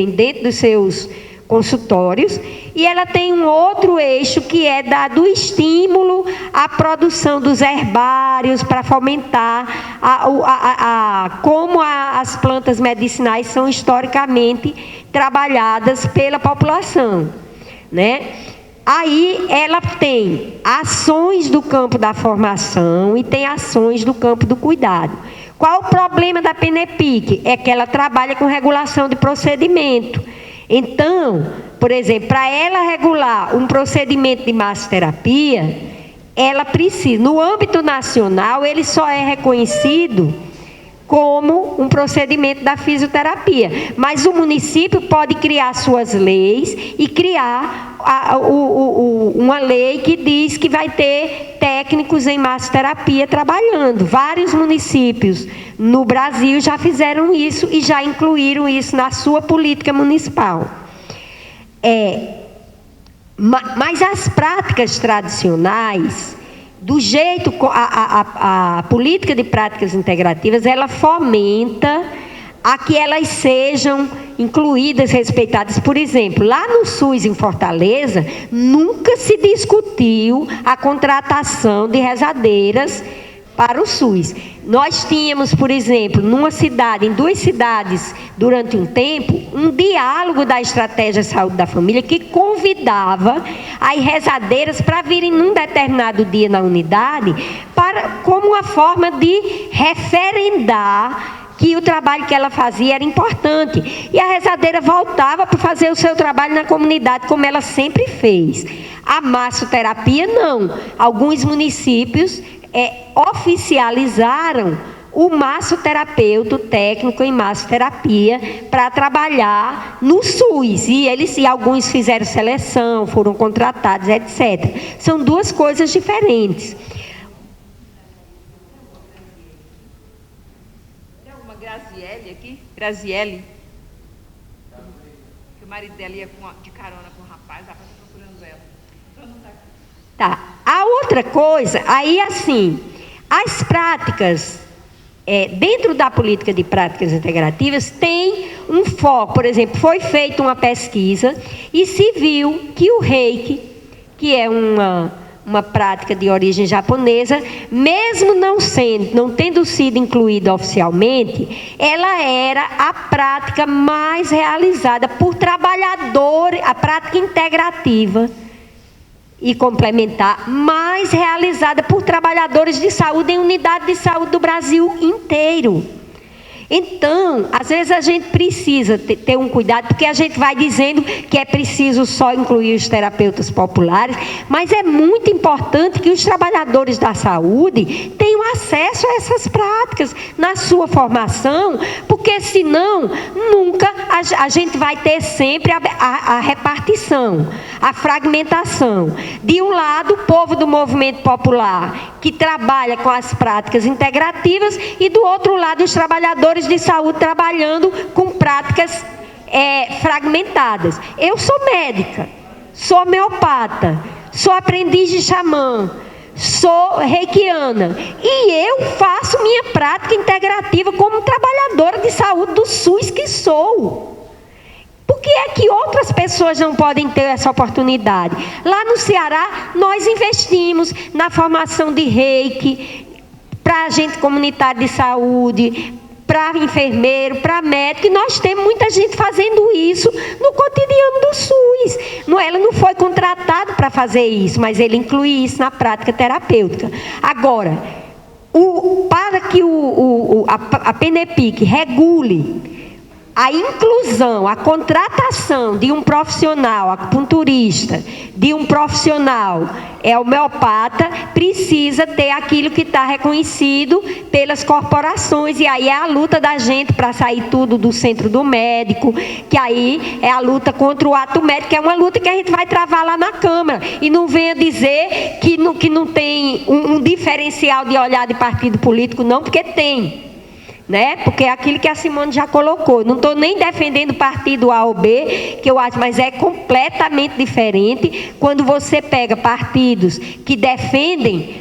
dentro dos seus consultórios, e ela tem um outro eixo que é do estímulo à produção dos herbários para fomentar como as plantas medicinais são historicamente trabalhadas pela população, né? Aí ela tem ações do campo da formação e tem ações do campo do cuidado. Qual o problema da PNEPIC? É que ela trabalha com regulação de procedimento. Então, por exemplo, para ela regular um procedimento de massoterapia, ela precisa, no âmbito nacional, ele só é reconhecido como um procedimento da fisioterapia. Mas o município pode criar suas leis e criar uma lei que diz que vai ter técnicos em massoterapia trabalhando. Vários municípios no Brasil já fizeram isso e já incluíram isso na sua política municipal. Mas as práticas tradicionais, do jeito, a política de práticas integrativas, ela fomenta a que elas sejam incluídas, respeitadas. Por exemplo, lá no SUS em Fortaleza, nunca se discutiu a contratação de rezadeiras para o SUS. Nós tínhamos, por exemplo, em 2 cidades, durante um tempo, um diálogo da estratégia de saúde da família que convidava as rezadeiras para virem num determinado dia na unidade, como uma forma de referendar que o trabalho que ela fazia era importante. E a rezadeira voltava para fazer o seu trabalho na comunidade, como ela sempre fez. A massoterapia, não. Alguns municípios oficializaram o massoterapeuta, o técnico em massoterapia, para trabalhar no SUS. E alguns fizeram seleção, foram contratados, etc. São 2 coisas diferentes. Tem alguma Graziele aqui? Graziele? Que o marido dela ia de carona com o rapaz, ela está procurando ela. Então não está aqui. Tá. A outra coisa, aí assim, as práticas, dentro da política de práticas integrativas, tem um foco. Por exemplo, foi feita uma pesquisa e se viu que o reiki, que é uma prática de origem japonesa, mesmo não tendo sido incluída oficialmente, ela era a prática mais realizada por trabalhadores, a prática integrativa e complementar, mais realizada por trabalhadores de saúde em unidade de saúde do Brasil inteiro. Então, às vezes a gente precisa ter um cuidado, porque a gente vai dizendo que é preciso só incluir os terapeutas populares, mas é muito importante que os trabalhadores da saúde tenham acesso a essas práticas na sua formação, porque senão nunca a gente vai ter sempre a repartição, a fragmentação. De um lado, o povo do movimento popular, que trabalha com as práticas integrativas, e do outro lado, os trabalhadores de saúde trabalhando com práticas fragmentadas. Eu sou médica, sou homeopata, sou aprendiz de xamã, sou reikiana, e eu faço minha prática integrativa como trabalhadora de saúde do SUS que sou. Por que é que outras pessoas não podem ter essa oportunidade? Lá no Ceará, nós investimos na formação de reiki para agente comunitário de saúde, para enfermeiro, para médico, e nós temos muita gente fazendo isso no cotidiano do SUS. Ela não foi contratada para fazer isso, mas ele inclui isso na prática terapêutica. Agora, para que a PNEPIC regule a inclusão, a contratação de um profissional acupunturista, de um profissional homeopata, precisa ter aquilo que está reconhecido pelas corporações. E aí é a luta da gente para sair tudo do centro do médico, que aí é a luta contra o ato médico, que é uma luta que a gente vai travar lá na Câmara. E não venha dizer que não tem um diferencial de olhar de partido político, não, porque tem. Né? Porque é aquilo que a Simone já colocou. Não estou nem defendendo partido A ou B, que eu acho, mas é completamente diferente quando você pega partidos que defendem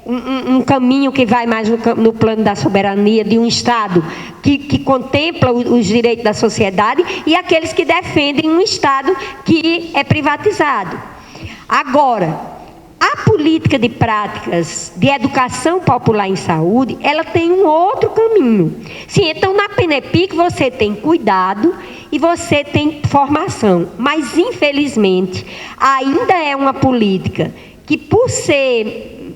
um caminho que vai mais no plano da soberania de um Estado que contempla os direitos da sociedade, e aqueles que defendem um Estado que é privatizado. Agora, a política de práticas de educação popular em saúde, ela tem um outro caminho. Sim, então na PNEPIC você tem cuidado e você tem formação, mas infelizmente ainda é uma política que, por ser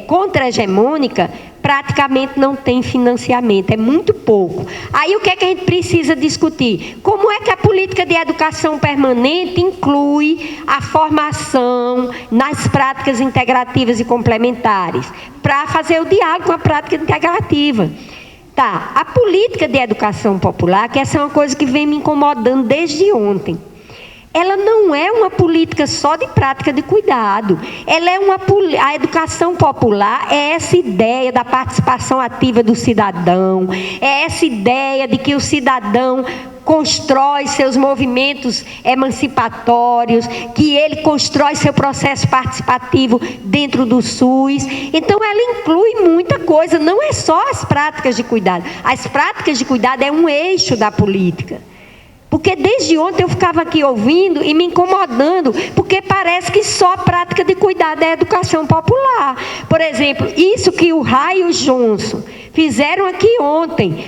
contra-hegemônica, praticamente não tem financiamento, é muito pouco. Aí o que é que a gente precisa discutir? Como é que a política de educação permanente inclui a formação nas práticas integrativas e complementares, para fazer o diálogo com a prática integrativa? Tá, a política de educação popular, que essa é uma coisa que vem me incomodando desde ontem. Ela não é uma política só de prática de cuidado. Ela é a educação popular é essa ideia da participação ativa do cidadão, é essa ideia de que o cidadão constrói seus movimentos emancipatórios, que ele constrói seu processo participativo dentro do SUS. Então, ela inclui muita coisa, não é só as práticas de cuidado. As práticas de cuidado é um eixo da política. Porque desde ontem eu ficava aqui ouvindo e me incomodando, porque parece que só a prática de cuidado é educação popular. Por exemplo, isso que o Rai e o Johnson fizeram aqui ontem,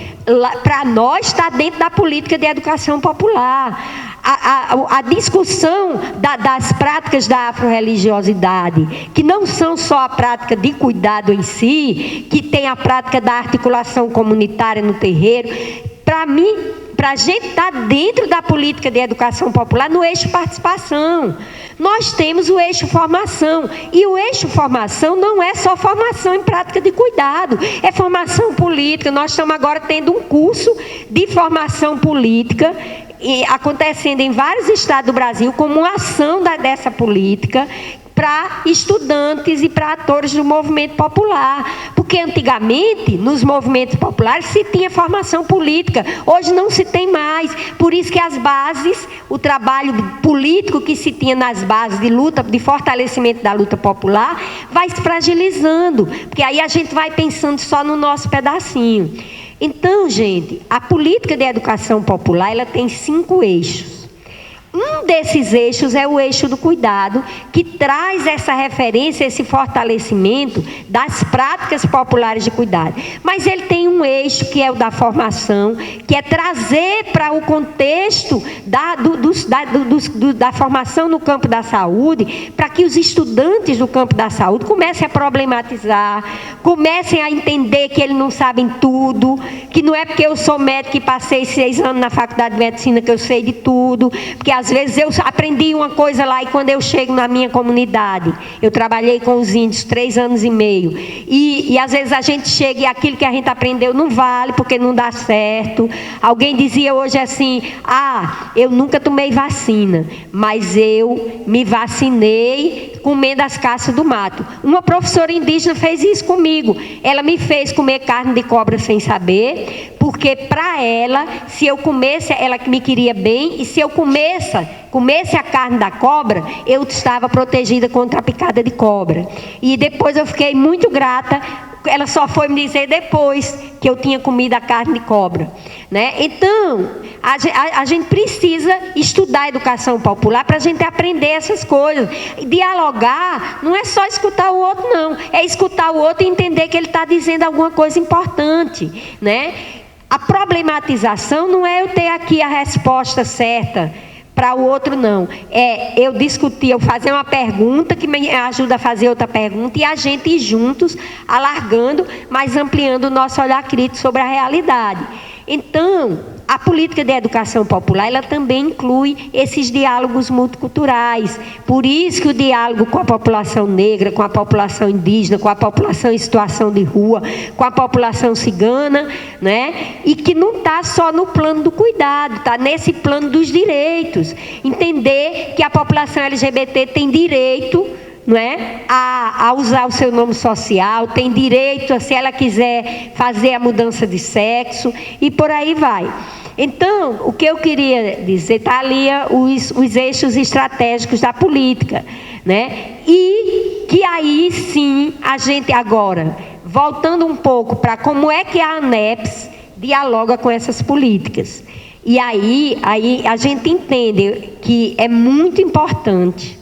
para nós está dentro da política de educação popular. A discussão das práticas da afro-religiosidade, que não são só a prática de cuidado em si, que tem a prática da articulação comunitária no terreiro, para mim, para a gente estar dentro da política de educação popular no eixo participação. Nós temos o eixo formação, e o eixo formação não é só formação em prática de cuidado, é formação política. Nós estamos agora tendo um curso de formação política acontecendo em vários estados do Brasil como uma ação dessa política para estudantes e para atores do movimento popular. Porque antigamente, nos movimentos populares, se tinha formação política, hoje não se tem mais. Por isso que as bases, o trabalho político que se tinha nas bases de luta, de fortalecimento da luta popular, vai se fragilizando, porque aí a gente vai pensando só no nosso pedacinho. Então, gente, a política de educação popular, ela tem 5 eixos. Um desses eixos é o eixo do cuidado, que traz essa referência, esse fortalecimento das práticas populares de cuidado. Mas ele tem um eixo que é o da formação, que é trazer para o contexto da formação no campo da saúde, para que os estudantes do campo da saúde comecem a problematizar, comecem a entender que eles não sabem tudo, que não é porque eu sou médico e passei 6 anos na faculdade de medicina que eu sei de tudo, porque às vezes eu aprendi uma coisa lá e quando eu chego na minha comunidade, eu trabalhei com os índios 3 anos e meio, e às vezes a gente chega e aquilo que a gente aprendeu não vale porque não dá certo. Alguém dizia hoje assim: eu nunca tomei vacina, mas eu me vacinei comendo as caças do mato. Uma professora indígena fez isso comigo. Ela me fez comer carne de cobra sem saber, porque para ela, se eu comesse, ela me queria bem, e se eu comesse a carne da cobra, eu estava protegida contra a picada de cobra. E depois eu fiquei muito grata. Ela só foi me dizer depois que eu tinha comido a carne de cobra, né? Então, a gente precisa estudar a educação popular para a gente aprender essas coisas. Dialogar não é só escutar o outro, não. É escutar o outro e entender que ele está dizendo alguma coisa importante, né? A problematização não é eu ter aqui a resposta certa para o outro, não. É eu discutir, eu fazer uma pergunta que me ajuda a fazer outra pergunta e a gente ir juntos, alargando, mas ampliando o nosso olhar crítico sobre a realidade. Então, a política de educação popular, ela também inclui esses diálogos multiculturais. Por isso que o diálogo com a população negra, com a população indígena, com a população em situação de rua, com a população cigana, né? E que não está só no plano do cuidado, está nesse plano dos direitos. Entender que a população LGBT tem direito, não é, a usar o seu nome social, tem direito, se ela quiser fazer a mudança de sexo, e por aí vai. Então, o que eu queria dizer, está ali os eixos estratégicos da política, né? E que aí sim a gente agora, voltando um pouco para como é que a ANEPS dialoga com essas políticas. E aí a gente entende que é muito importante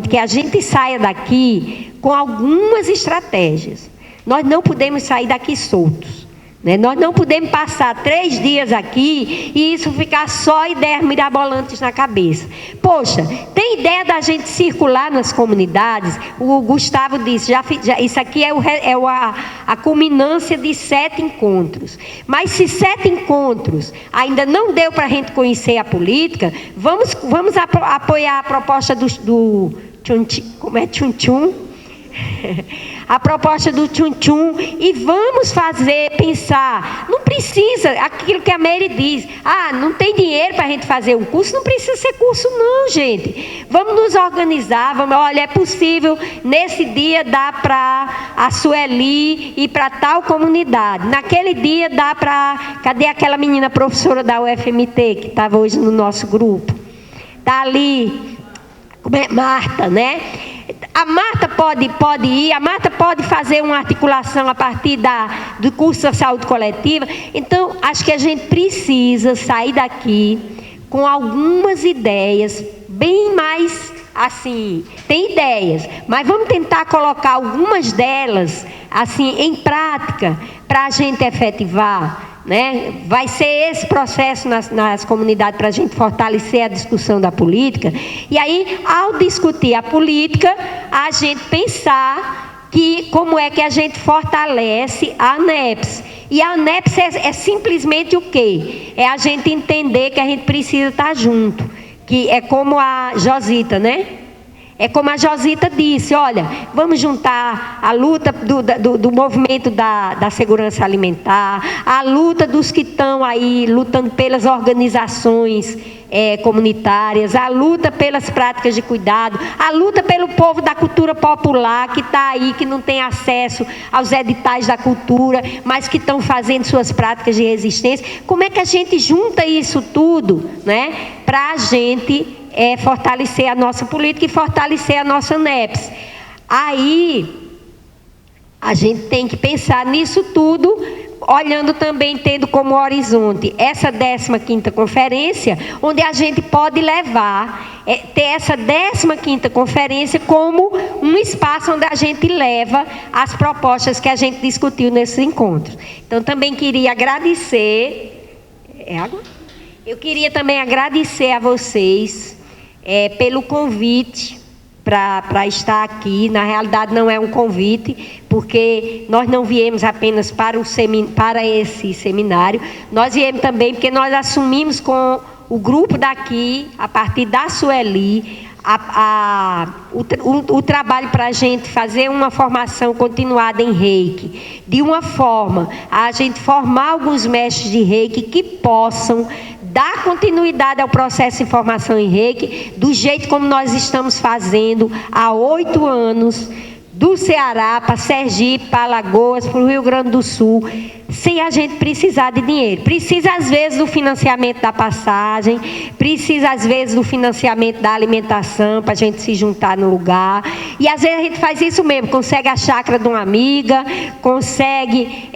que a gente saia daqui com algumas estratégias. Nós não podemos sair daqui soltos, né? Nós não podemos passar 3 dias aqui e isso ficar só ideias mirabolantes na cabeça. Poxa, tem ideia da gente circular nas comunidades? O Gustavo disse, isso aqui é a culminância de 7 encontros. Mas se 7 encontros ainda não deu para a gente conhecer a política, vamos apoiar a proposta do como é Tchum? A proposta do Tchum e vamos pensar, não precisa, aquilo que a Mary diz, não tem dinheiro para a gente fazer um curso, não precisa ser curso não, gente. Vamos nos organizar, olha, é possível, nesse dia dá para a Sueli ir para tal comunidade, naquele dia dá para, cadê aquela menina professora da UFMT que estava hoje no nosso grupo? Está ali, Marta, né? A Marta pode ir, a Marta pode fazer uma articulação a partir do curso da saúde coletiva. Então, acho que a gente precisa sair daqui com algumas ideias, bem mais assim, tem ideias, mas vamos tentar colocar algumas delas assim em prática para a gente efetivar. Né? Vai ser esse processo nas comunidades para a gente fortalecer a discussão da política. E aí, ao discutir a política, a gente pensar como é que a gente fortalece a ANEPS. E a ANEPS é simplesmente o quê? É a gente entender que a gente precisa estar junto. Que é como a Josita, né? É como a Josita disse, olha, vamos juntar a luta do movimento da segurança alimentar, a luta dos que estão aí lutando pelas organizações comunitárias, a luta pelas práticas de cuidado, a luta pelo povo da cultura popular que está aí, que não tem acesso aos editais da cultura, mas que estão fazendo suas práticas de resistência. Como é que a gente junta isso tudo, né, para a gente fortalecer a nossa política e fortalecer a nossa ANEPS? Aí, a gente tem que pensar nisso tudo, olhando também, tendo como horizonte essa 15ª conferência, onde a gente pode ter essa 15ª conferência como um espaço onde a gente leva as propostas que a gente discutiu nesses encontros. Então, também queria agradecer... Eu queria também agradecer a vocês pelo convite para estar aqui. Na realidade, não é um convite, porque nós não viemos apenas para esse seminário, nós viemos também porque nós assumimos com o grupo daqui, a partir da Sueli, o trabalho para a gente fazer uma formação continuada em Reiki, de uma forma a gente formar alguns mestres de Reiki que possam dar continuidade ao processo de formação em Reiki, do jeito como nós estamos fazendo há 8 anos, do Ceará para Sergipe, para Alagoas, para o Rio Grande do Sul, sem a gente precisar de dinheiro. Precisa, às vezes, do financiamento da passagem, precisa, às vezes, do financiamento da alimentação, para a gente se juntar no lugar. E, às vezes, a gente faz isso mesmo, consegue a chácara de uma amiga, consegue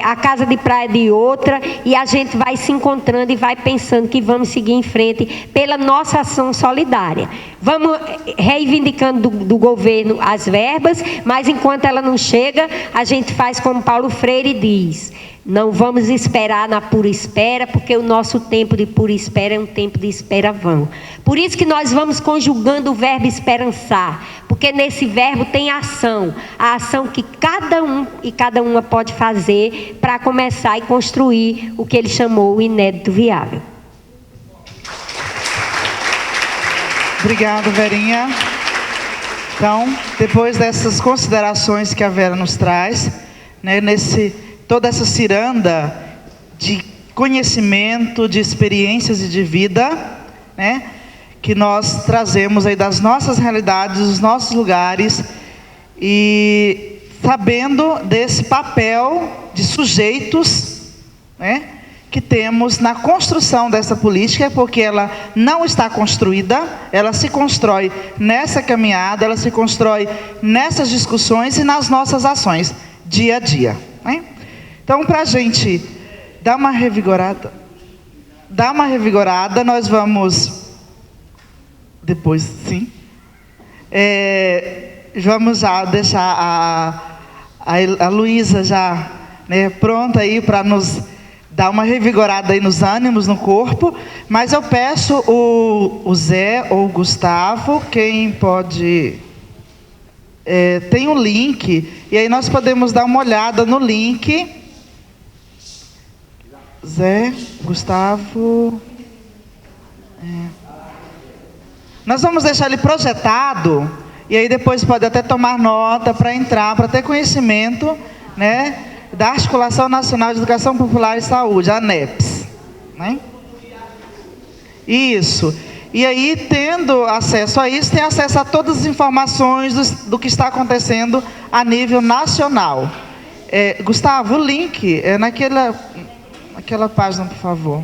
a casa de praia de outra, e a gente vai se encontrando e vai pensando que vamos seguir em frente pela nossa ação solidária. Vamos reivindicando do governo as verbas, mas enquanto ela não chega, a gente faz como Paulo Freire diz: não vamos esperar na pura espera, porque o nosso tempo de pura espera é um tempo de espera vão. Por isso que nós vamos conjugando o verbo esperançar, porque nesse verbo tem ação, a ação que cada um e cada uma pode fazer para começar e construir o que ele chamou o inédito viável. Obrigado, Verinha. Então, depois dessas considerações que a Vera nos traz, né, toda essa ciranda de conhecimento, de experiências e de vida, né, que nós trazemos aí das nossas realidades, dos nossos lugares, e sabendo desse papel de sujeitos, né, que temos na construção dessa política, porque ela não está construída, ela se constrói nessa caminhada, ela se constrói nessas discussões e nas nossas ações, dia a dia, né? Então, para a gente dar uma revigorada, nós vamos, depois, sim, vamos já deixar a Luísa já, né, pronta aí para nos dar uma revigorada aí nos ânimos, no corpo. Mas eu peço o Zé ou o Gustavo, quem pode... tem um link, e aí nós podemos dar uma olhada no link. Zé, Gustavo... Nós vamos deixar ele projetado, e aí depois pode até tomar nota para entrar, para ter conhecimento, né, da Articulação Nacional de Educação Popular e Saúde, a ANEPS, né? Isso. E aí, tendo acesso a isso, tem acesso a todas as informações do que está acontecendo a nível nacional. Gustavo, o link é naquela página, por favor.